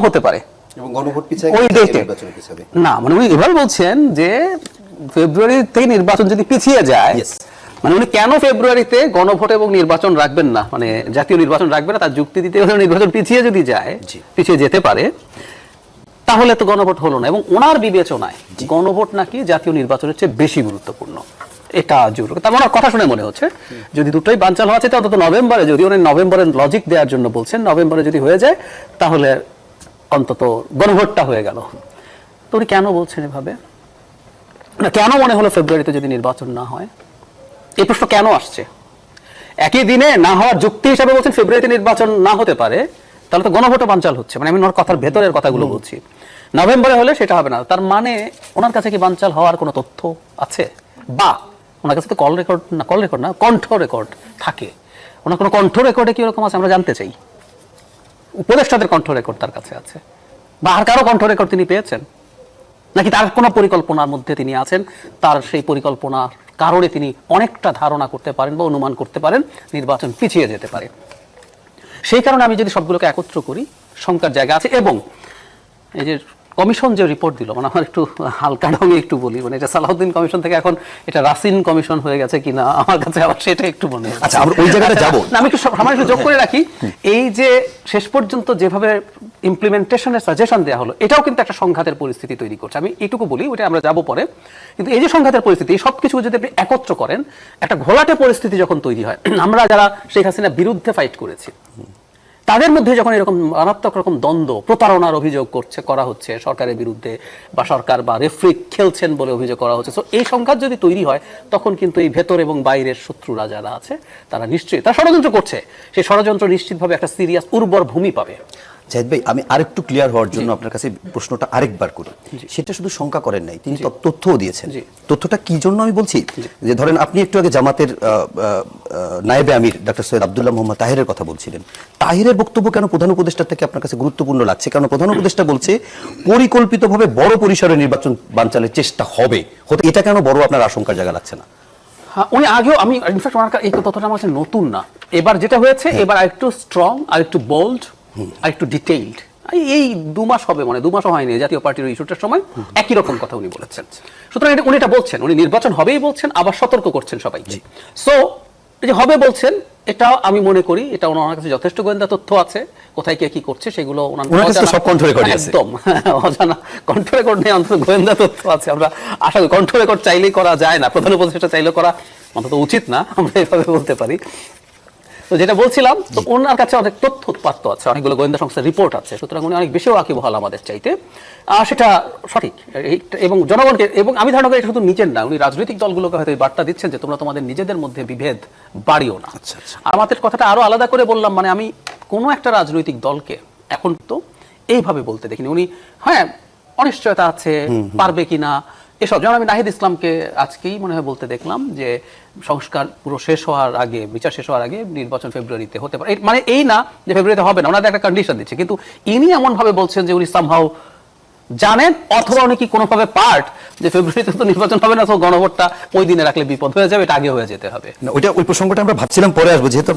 হতে পারে এবং গণভোট পিছায় ওই ডেটে নির্বাচন পিছাবে না, মানে উনি এবার বলছেন যে ফেব্রুয়ারি থেকে নির্বাচন যদি পিছিয়ে যায়, মানে উনি কেন ফেব্রুয়ারিতে গণভোট এবং নির্বাচন রাখবেন না, মানে জাতীয় নির্বাচন রাখবেন না, তার যুক্তি দিতে হলে নির্বাচন পিছিয়ে যদি যায়, পিছিয়ে যেতে পারে, তাহলে তো গণভোট হলো না। এবং ওনার বিবেচনায় গণভোট নাকি জাতীয় নির্বাচনের চেয়ে বেশি গুরুত্বপূর্ণ, এটা জরুরি। তার মানে কথা শুনে মনে হচ্ছে যদি দুটোই বানচাল হওয়া চাইতে অন্তত নভেম্বরে, যদি উনি নভেম্বরের লজিক দেওয়ার জন্য বলছেন, নভেম্বরে যদি হয়ে যায় তাহলে অন্তত গণভোটটা হয়ে গেল। তো উনি কেন বলছেন এভাবে? না, কেন মনে হলো ফেব্রুয়ারিতে যদি নির্বাচন না হয়? এই প্রশ্ন কেন আসছে? একই দিনে না হওয়ার যুক্তি হিসাবে বলছেন ফেব্রুয়ারিতে নির্বাচন না হতে পারে, তাহলে তো গণভোটও বানচাল হচ্ছে। মানে আমি ওনার কথার ভেতরের কথাগুলো বলছি। নভেম্বরে হলে সেটা হবে না, তার মানে ওনার কাছে কি বানচাল হওয়ার কোনো তথ্য আছে? বা ওনার কাছে তো কল রেকর্ড না, কণ্ঠ রেকর্ড থাকে। ওনার কোনো কণ্ঠ রেকর্ডে কি রকম আছে আমরা জানতে চাই। উপদেষ্টাদের কণ্ঠ রেকর্ড তার কাছে আছে, বা আর কারো কণ্ঠ রেকর্ড তিনি পেয়েছেন, নাকি তার কোনো পরিকল্পনার মধ্যে তিনি আছেন, তার সেই পরিকল্পনার কারণে তিনি অনেকটা ধারণা করতে পারেন বা অনুমান করতে পারেন নির্বাচন পিছিয়ে যেতে পারে। সেই কারণে আমি যদি সবগুলোকে একত্র করি, শঙ্কার জায়গা আছে। এবং এই যে কমিশন যে রিপোর্ট দিল, মানে আমার একটু হালকা ঢঙে একটু বলি, মানে এটা সালাউদ্দিন কমিশন থেকে এখন এটা রাসিন কমিশন হয়ে গেছে কিনা, আমার কাছে আবার সেটা একটু মনে হয়। আচ্ছা, আমরা ওই জায়গাটা যাব না, আমি একটু সামান্য একটু যোগ করে রাখি, এই যে শেষ পর্যন্ত যেভাবে ইমপ্লিমেন্টেশনের সাজেশন দেওয়া হলো, এটাও কিন্তু একটা সংঘাতের পরিস্থিতি তৈরি করছে। আমি এইটুকু বলি, ওটা আমরা যাবো পরে। কিন্তু এই যে সংঘাতের পরিস্থিতি, এই সব কিছু যদি আপনি একত্র করেন, একটা ঘোলাটে পরিস্থিতি যখন তৈরি হয়, আমরা যারা শেখ হাসিনার বিরুদ্ধে ফাইট করেছি, তাদের মধ্যে যখন এরকম মারাত্মক রকম দ্বন্দ্ব, প্রতারণার অভিযোগ করা হচ্ছে সরকারের বিরুদ্ধে, বা সরকার বা রেফারি খেলছেন বলে অভিযোগ করা হচ্ছে, তো এই সংঘাত যদি তৈরি হয়, তখন কিন্তু এই ভেতর এবং বাইরের শত্রুরা যারা আছে তারা নিশ্চয়ই তারা ষড়যন্ত্র করছে, সেই ষড়যন্ত্র নিশ্চিতভাবে একটা সিরিয়াস উর্বর ভূমি পাবে। জাহিদ ভাই, আমি আরেকটু ক্লিয়ার হওয়ার জন্য আপনার কাছে প্রশ্নটা আরেকবার করি। সেটা শুধু শঙ্কা করেন নাই, তিনি তথ্যও দিয়েছেন। তথ্যটা কি জন্য আমি বলছি, যে ধরেন আপনি একটু আগে জামাতের নায়েবে আমির ডক্টর সৈয়দ আব্দুল্লাহ মোহাম্মদ তাহিরের কথা বলছিলেন। তাহিরের বক্তব্য কেন প্রধান উপদেষ্টা থেকে আপনার কাছে গুরুত্বপূর্ণ লাগছে? কারণ প্রধান উপদেষ্টা বলছে পরিকল্পিতভাবে বড় পরিসরে নির্বাচন বানচালের চেষ্টা হবে, এটা কেন বড় আপনার আশঙ্কার জায়গা লাগছে না? হ্যাঁ, উনি আগেও, আমি ইনফ্যাক্ট ওনার এই তথ্যটা আমার কাছে নতুন না। এবার যেটা হয়েছে, এবার আরেকটু স্ট্রং, আরেকটু বোল্ড, আরেকটু ডিটেইলড। এই 2 মাস হবে, মানে 2 মাসও হয়নি জাতীয় পার্টির ইস্যুটার সময় একই রকম কথা উনি বলেছেন। সুতরাং উনি এটা বলছেন, উনি নির্বাচন হবেই বলছেন, আবার সতর্ক করছেন সবাইকে। সো এই যে হবে বলছেন, এটা আমি মনে করি এটা ওনার কাছে যথেষ্ট গোয়েন্দা তথ্য আছে, কোথায় কে কি করছে সেগুলো ওনার কাছে সব কণ্ঠ রেকর্ড আছে। একদম অজানা কণ্ঠ রেকর্ড নেই, অন্তত গোয়েন্দা তথ্য আছে। আমরা আশা করি কণ্ঠ রেকর্ড চাইলেই করা যায় না, প্রধান উপদেষ্টা চাইলেও করা অন্তত উচিত না, আমরা এভাবে বলতে পারি। তো যেটা বলছিলাম, তো ওনার কাছে অনেক তথ্য উৎপাত্ত আছে, অনেকগুলো গোয়েন্দা সংস্থার রিপোর্ট আছে, সুতরাং উনি অনেক বেশি ওয়াকিবহাল আমাদের চাইতে, সেটা সঠিক। এবং জনগণকে, এবং আমি ধারণা করি এটা শুধু নিজের না, উনি রাজনৈতিক দলগুলোকে হয়তো এই বার্তা দিচ্ছেন যে তোমরা তোমাদের নিজেদের মধ্যে বিভেদ বাড়িও না। আর আমাদের কথাটা আরো আলাদা করে বললাম, মানে আমি কোনো একটা রাজনৈতিক দলকে এখন তো এইভাবে বলতে দেখিনি। উনি হ্যাঁ অনিশ্চয়তা আছে, পারবে কিনা এসব, যেমন আমি নাহিদ ইসলামকে আজকেই মনে হয় বলতে দেখলাম যে সংস্কার পুরো শেষ হওয়ার আগে, বিচার শেষ হওয়ার আগে নির্বাচন ফেব্রুয়ারিতে হতে পারে। মানে এই না যে ফেব্রুয়ারিতে হবে না, ওনাদের একটা কন্ডিশন দিচ্ছে, কিন্তু ইনি এমন ভাবে বলছেন যে উনি সামহাউ জানেন, অথবা উনি কি কোনোভাবে পার্ট যে ফেব্রুয়ারিতে তো নির্বাচন হবে না, তো গণভোটটা ওই দিনে রাখলে বিপদ হয়ে যাবে, এটা আগে হয়ে যেতে হবে। ওই প্রসঙ্গটা আমরা ভাবছিলাম পরে আসবো, যেহেতু